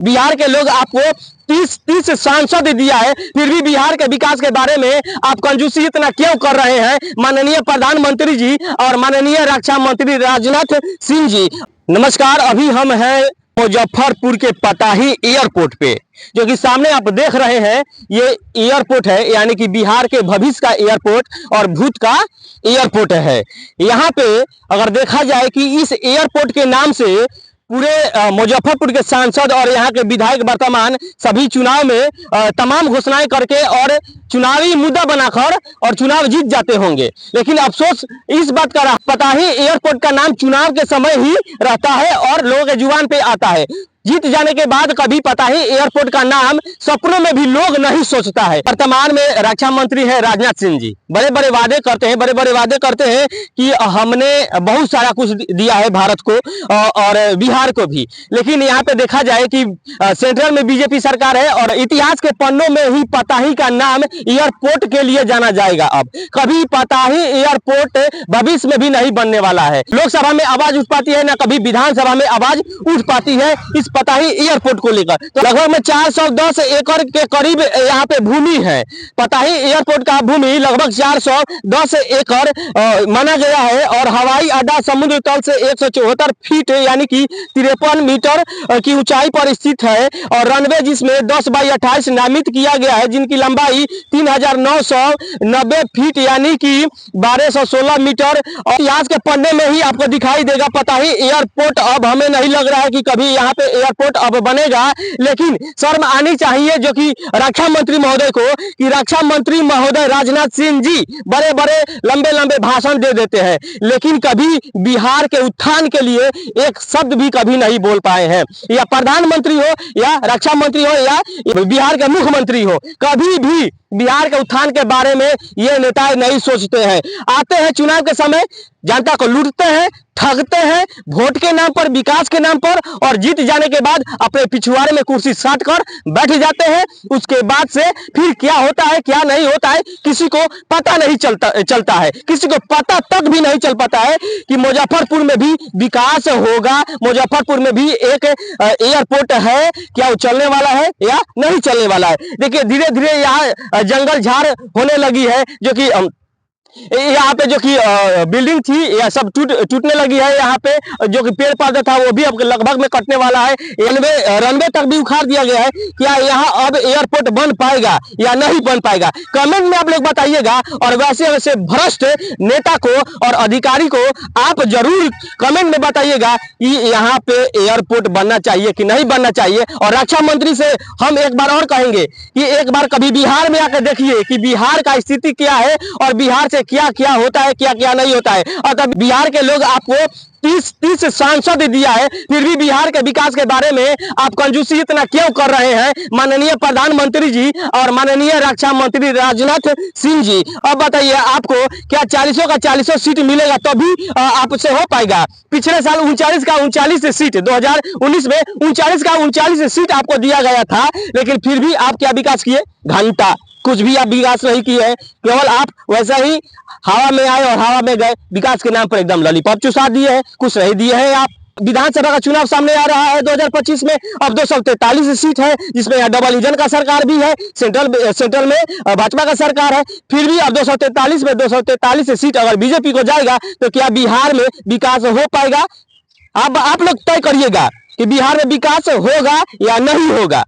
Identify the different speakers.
Speaker 1: बिहार के लोग आपको 30 सांसद दिया है, फिर भी बिहार के विकास के बारे में आप कंजूसी इतना क्यों कर रहे हैं? माननीय प्रधानमंत्री जी और माननीय रक्षा मंत्री राजनाथ सिंह जी, नमस्कार। अभी हम हैं मुजफ्फरपुर के पताही एयरपोर्ट पे, जो कि सामने आप देख रहे हैं ये एयरपोर्ट है, यानी कि बिहार के भविष्य का एयरपोर्ट और भूत का एयरपोर्ट है। यहाँ पे अगर देखा जाए कि इस एयरपोर्ट के नाम से पूरे मुजफ्फरपुर के सांसद और यहाँ के विधायक वर्तमान सभी चुनाव में तमाम घोषणाएं करके और चुनावी मुद्दा बनाकर और चुनाव जीत जाते होंगे। लेकिन अफसोस इस बात का पताही एयरपोर्ट का नाम चुनाव के समय ही रहता है और लोगों के जुबान पे आता है। जीत जाने के बाद कभी पताही एयरपोर्ट का नाम सपनों में भी लोग नहीं सोचता है। वर्तमान में रक्षा मंत्री है राजनाथ सिंह जी, बड़े बड़े वादे करते हैं कि हमने बहुत सारा कुछ दिया है भारत को और बिहार को भी। लेकिन यहाँ पे देखा जाए कि सेंट्रल में बीजेपी सरकार है और इतिहास के पन्नों में ही पताही का नाम एयरपोर्ट के लिए जाना जाएगा। अब कभी पताही एयरपोर्ट भविष्य में भी नहीं बनने वाला है। लोकसभा में आवाज उठ पाती है, ना कभी विधानसभा में आवाज उठ पाती है इस पताही एयरपोर्ट को लेकर। तो लगभग में 410 एकड़ के करीब यहाँ पे भूमि है। पताही एयरपोर्ट का भूमि लगभग 410 एकड़ माना गया है और हवाई अड्डा समुद्र तल से 174 फीट यानी कि 53 मीटर की ऊंचाई पर स्थित है और रनवे जिसमें 10/28 नामित किया गया है, जिनकी लंबाई 3990 फीट यानी कि 1216 मीटर। और इतिहास के पन्ने में ही आपको दिखाई देगा पताही एयरपोर्ट। अब हमें नहीं लग रहा है कि कभी यहाँ पे एयरपोर्ट अब बनेगा, लेकिन शर्म आनी चाहिए जो कि रक्षा मंत्री महोदय को, कि रक्षा मंत्री महोदय राजनाथ सिंह जी बड़े बड़े लंबे लंबे भाषण दे देते हैं, लेकिन कभी बिहार के उत्थान के लिए एक शब्द भी कभी नहीं बोल पाए हैं। या प्रधानमंत्री हो या रक्षा मंत्री हो या बिहार के मुख्यमंत्री हो, कभी भी बिहार के उत्थान के बारे में ये नेता नहीं सोचते हैं। आते हैं चुनाव के समय, जनता को लूटते हैं, ठगते हैं वोट के नाम पर, विकास के नाम पर, और जीत जाने के बाद अपने पिछुआड़े में कुर्सी साट कर बैठ जाते हैं। उसके बाद से फिर क्या होता है क्या नहीं होता है किसी को पता नहीं चलता है। किसी को पता तक भी नहीं चल पाता है कि मुजफ्फरपुर में भी विकास होगा, मुजफ्फरपुर में भी एक एयरपोर्ट है, क्या वो चलने वाला है या नहीं चलने वाला है। देखिए धीरे धीरे यहाँ जंगल झाड़ होने लगी है, जो कि यहाँ पे जो कि बिल्डिंग थी यह सब टूटने लगी है। यहाँ पे जो कि पेड़ पौधा था वो भी अब लगभग में कटने वाला है। रनवे तक भी उखाड़ दिया गया है। क्या यहाँ अब एयरपोर्ट बन पाएगा या नहीं बन पाएगा, कमेंट में आप लोग बताइएगा। और वैसे वैसे भ्रष्ट नेता को और अधिकारी को आप जरूर कमेंट में बताइएगा कि यहाँ पे एयरपोर्ट बनना चाहिए कि नहीं बनना चाहिए। और रक्षा मंत्री से हम एक बार और कहेंगे कि एक बार कभी बिहार में आकर देखिए कि बिहार का स्थिति क्या है और बिहार से क्या क्या होता है, क्या क्या नहीं होता है। और तब बिहार के लोग आपको 30 सांसद दिया है, फिर भी बिहार के विकास के बारे में आप कंजूसी इतना क्यों कर रहे हैं? माननीय प्रधानमंत्री जी और माननीय रक्षा मंत्री राजनाथ सिंह जी, अब बताइए आपको क्या 40 का 40 सीट मिलेगा तभी आपसे हो पाएगा? पिछले साल 39 का 39 सीट, 2019 में 39 का 39 सीट आपको दिया गया था, लेकिन फिर भी आप क्या विकास किए? घंटा कुछ भी आप विकास नहीं किए हैं। केवल आप वैसा ही हवा में आए और हवा में गए, विकास के नाम पर एकदम लॉलीपॉप चुसा दिए हैं, कुछ नहीं दिए हैं आप। विधानसभा का चुनाव सामने आ रहा है 2025 में, अब 243 सीट है, जिसमें डबल इंजन का सरकार भी है, सेंट्रल में भाजपा का सरकार है। फिर भी अब 243 में 243 सीट अगर बीजेपी को जाएगा तो क्या बिहार में विकास हो पाएगा? अब आप लोग तय करिएगा कि बिहार में विकास होगा या नहीं होगा।